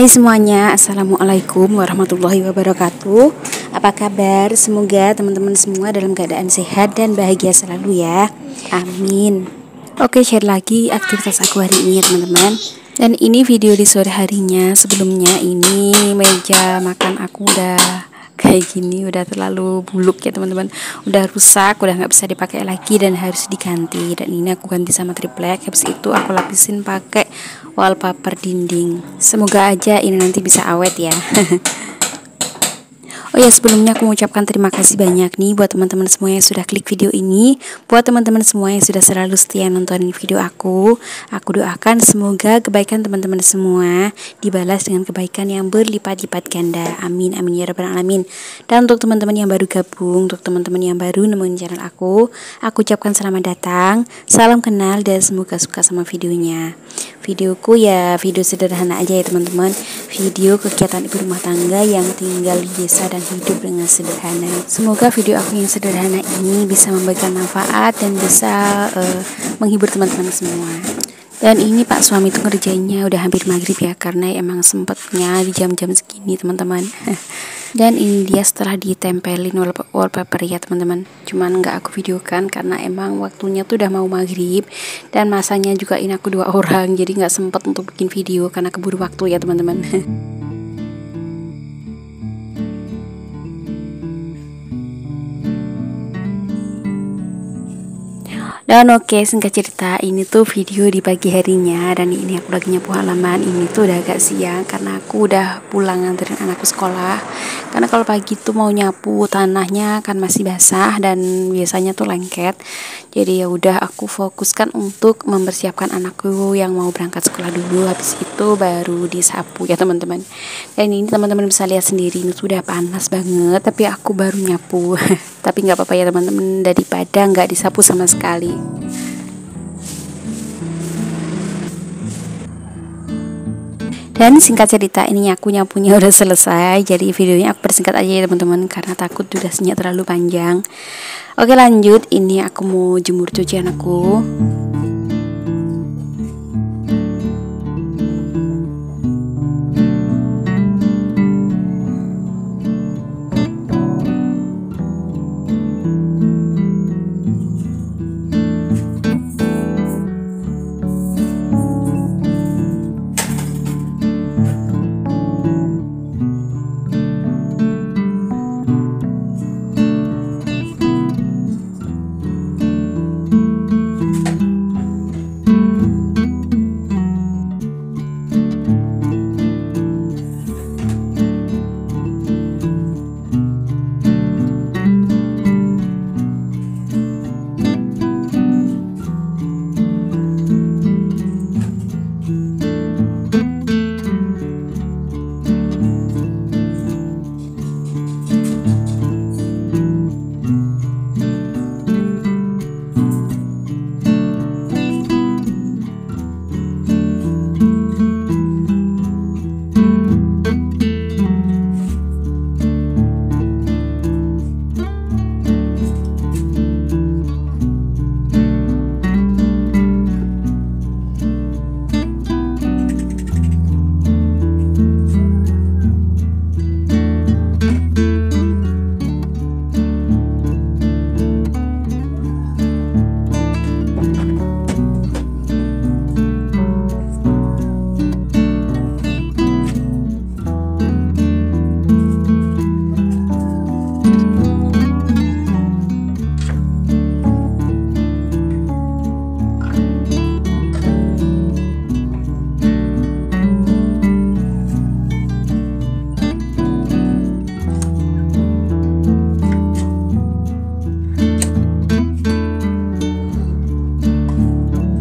Hai semuanya, Assalamualaikum warahmatullahi wabarakatuh. Apa kabar? Semoga teman-teman semua dalam keadaan sehat dan bahagia selalu ya. Amin. Oke, share lagi aktivitas aku hari ini ya teman-teman. Dan ini video di sore harinya. Sebelumnya ini meja makan aku udah kayak gini, udah terlalu buluk ya teman-teman, udah rusak, udah nggak bisa dipakai lagi dan harus diganti. Dan ini aku ganti sama triplek. Habis itu aku lapisin pakai wallpaper dinding. Semoga aja ini nanti bisa awet ya. Oh ya, sebelumnya aku mengucapkan terima kasih banyak nih buat teman-teman semua yang sudah klik video ini. Buat teman-teman semua yang sudah selalu setia nontonin video aku doakan semoga kebaikan teman-teman semua dibalas dengan kebaikan yang berlipat-lipat ganda. Amin, amin ya rabbal alamin. Dan untuk teman-teman yang baru gabung, untuk teman-teman yang baru nemuin channel aku ucapkan selamat datang, salam kenal, dan semoga suka sama videonya. Videoku ya video sederhana aja ya teman-teman, video kegiatan ibu rumah tangga yang tinggal di desa dan hidup dengan sederhana. Semoga video aku yang sederhana ini bisa memberikan manfaat dan bisa menghibur teman-teman semua. Dan ini Pak suami itu ngerjainnya udah hampir maghrib ya, karena emang sempetnya di jam-jam segini teman-teman. Dan ini dia setelah ditempelin wallpaper ya teman-teman. Cuman nggak aku videokan karena emang waktunya tuh udah mau maghrib, dan masanya juga ini aku 2 orang, jadi nggak sempet untuk bikin video karena keburu waktu ya teman-teman. Dan oke, singkat cerita, ini tuh video di pagi harinya. Dan ini aku lagi nyapu halaman. Ini tuh udah agak siang karena aku udah pulang nganterin anakku sekolah. Karena kalau pagi tuh mau nyapu tanahnya kan masih basah dan biasanya tuh lengket. Jadi ya udah aku fokuskan untuk mempersiapkan anakku yang mau berangkat sekolah dulu. Habis itu baru disapu ya teman-teman. Dan ini teman-teman bisa lihat sendiri, ini tuh udah panas banget, tapi aku baru nyapu. Tapi nggak apa-apa ya teman-teman, daripada nggak disapu sama sekali. Dan singkat cerita, ini aku nyapunya udah selesai. Jadi videonya aku persingkat aja ya teman-teman, karena takut durasinya terlalu panjang. Oke lanjut, ini aku mau jemur cucian aku.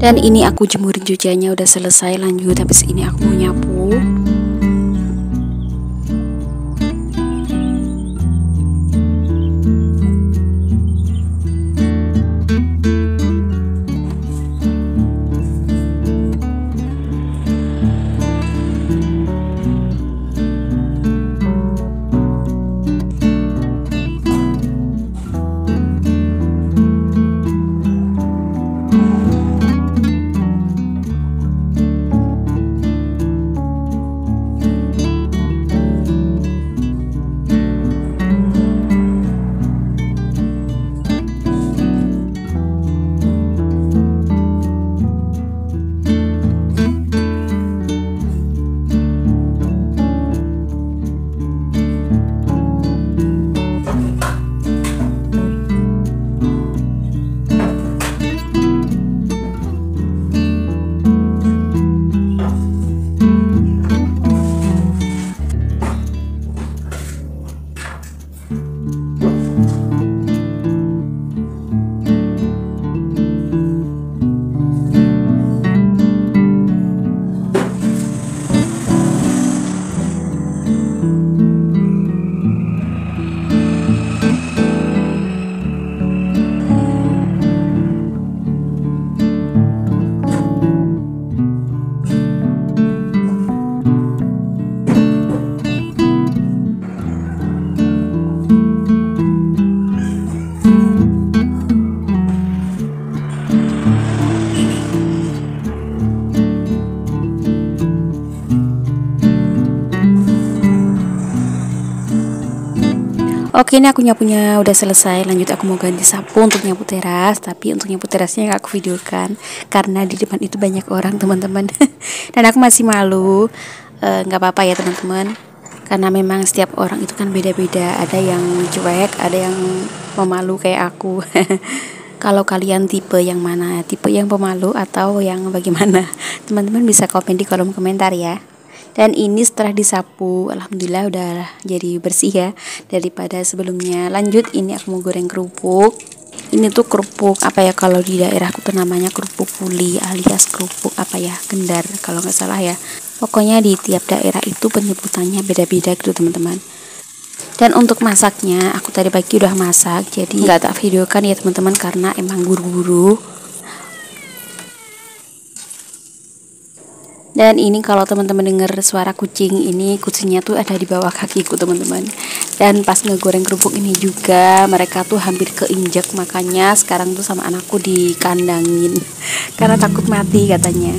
Dan ini aku jemurin cuciannya udah selesai. Lanjut, habis ini aku mau nyapu. Oke, ini aku nyapunya udah selesai. Lanjut aku mau ganti sapu untuk nyapu teras. Tapi untuk nyapu terasnya gak aku videokan karena di depan itu banyak orang, teman-teman. Dan aku masih malu. Nggak apa-apa ya teman-teman, karena memang setiap orang itu kan beda-beda. Ada yang cuek, ada yang pemalu kayak aku. Kalau kalian tipe yang mana? Tipe yang pemalu atau yang bagaimana? Teman-teman bisa komen di kolom komentar ya. Dan ini setelah disapu, alhamdulillah udah jadi bersih ya daripada sebelumnya. Lanjut, ini aku mau goreng kerupuk. Ini tuh kerupuk apa ya, kalau di daerahku tuh namanya kerupuk puli alias kerupuk apa ya, Kendar kalau nggak salah ya. Pokoknya di tiap daerah itu penyebutannya beda-beda gitu teman-teman. Dan untuk masaknya aku tadi pagi udah masak, jadi nggak tak videokan ya teman-teman karena emang buru-buru. Dan ini kalau teman-teman dengar suara kucing, ini kucingnya tuh ada di bawah kakiku teman-teman. Dan pas ngegoreng kerupuk ini juga mereka tuh hampir keinjak, makanya sekarang tuh sama anakku dikandangin karena takut mati katanya.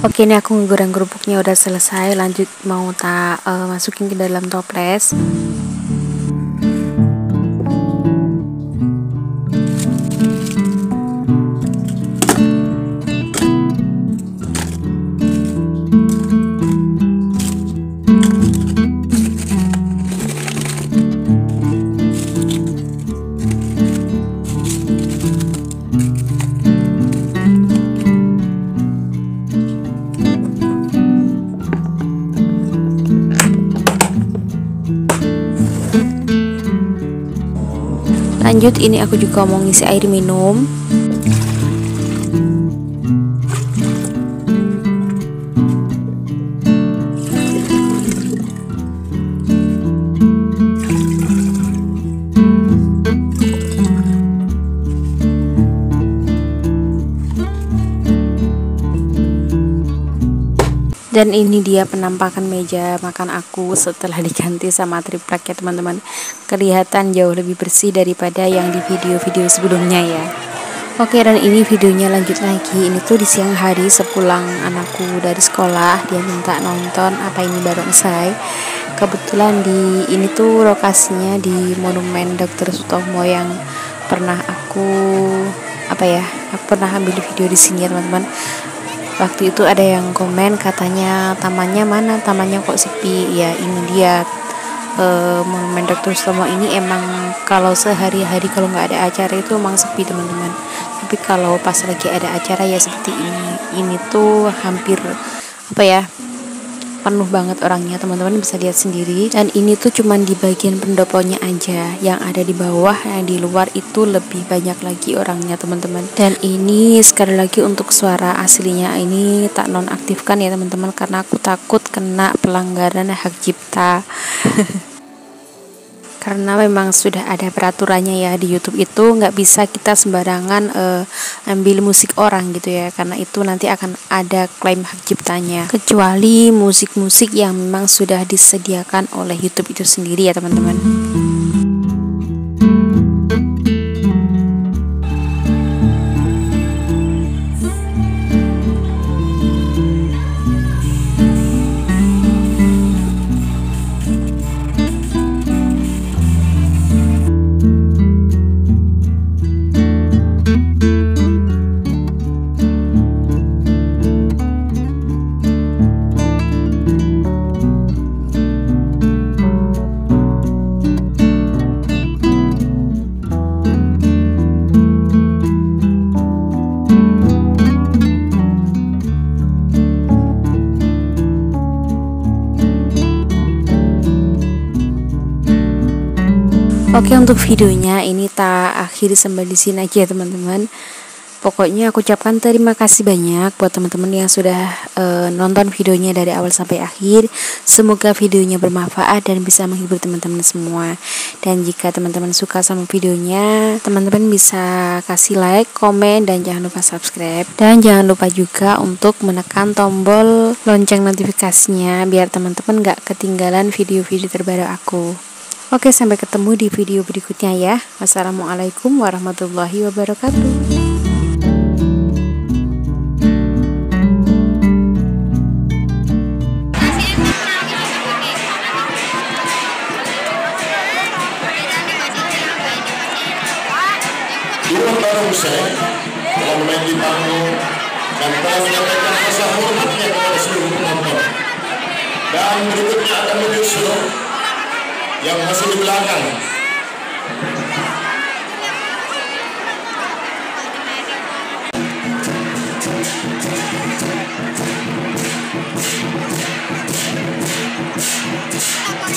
Oke, ini aku ngegoreng kerupuknya udah selesai. Lanjut mau tak masukin ke dalam toples. Lanjut, ini aku juga mau ngisi air minum. Dan ini dia penampakan meja makan aku setelah diganti sama triplek ya teman-teman. Kelihatan jauh lebih bersih daripada yang di video-video sebelumnya ya. Oke, dan ini videonya lanjut lagi. Ini tuh di siang hari sepulang anakku dari sekolah, dia minta nonton Apa Ini Barongsai. Kebetulan ini tuh lokasinya di Monumen Dr. Sutomo yang pernah aku pernah ambil video di sini ya teman-teman. Waktu itu ada yang komen katanya tamannya mana, tamannya kok sepi. Ya ini dia, Monumen Dr. Sutomo ini emang kalau sehari-hari kalau nggak ada acara itu emang sepi teman-teman. Tapi kalau pas lagi ada acara ya seperti ini tuh hampir penuh banget orangnya, teman-teman bisa lihat sendiri. Dan ini tuh cuman di bagian pendoponya aja, yang ada di bawah, yang di luar itu lebih banyak lagi orangnya teman-teman. Dan ini sekali lagi untuk suara aslinya ini tak nonaktifkan ya teman-teman, karena aku takut kena pelanggaran hak cipta. Karena memang sudah ada peraturannya ya di YouTube itu nggak bisa kita sembarangan ambil musik orang gitu ya, karena itu nanti akan ada klaim hak ciptanya, kecuali musik-musik yang memang sudah disediakan oleh YouTube itu sendiri ya teman-teman. Oke, untuk videonya ini tak akhiri sampai di sini aja ya teman-teman. Pokoknya aku ucapkan terima kasih banyak buat teman-teman yang sudah nonton videonya dari awal sampai akhir. Semoga videonya bermanfaat dan bisa menghibur teman-teman semua. Dan jika teman-teman suka sama videonya, teman-teman bisa kasih like, komen, dan jangan lupa subscribe. Dan jangan lupa juga untuk menekan tombol lonceng notifikasinya biar teman-teman gak ketinggalan video-video terbaru aku. Oke, sampai ketemu di video berikutnya ya. Wassalamualaikum warahmatullahi wabarakatuh. Dua baru usai telah bermain di panggung dan telah menyampaikan rasa hormatnya kepada seluruh penonton. Dan berikutnya akan menyusul yang masih di belakang. Apa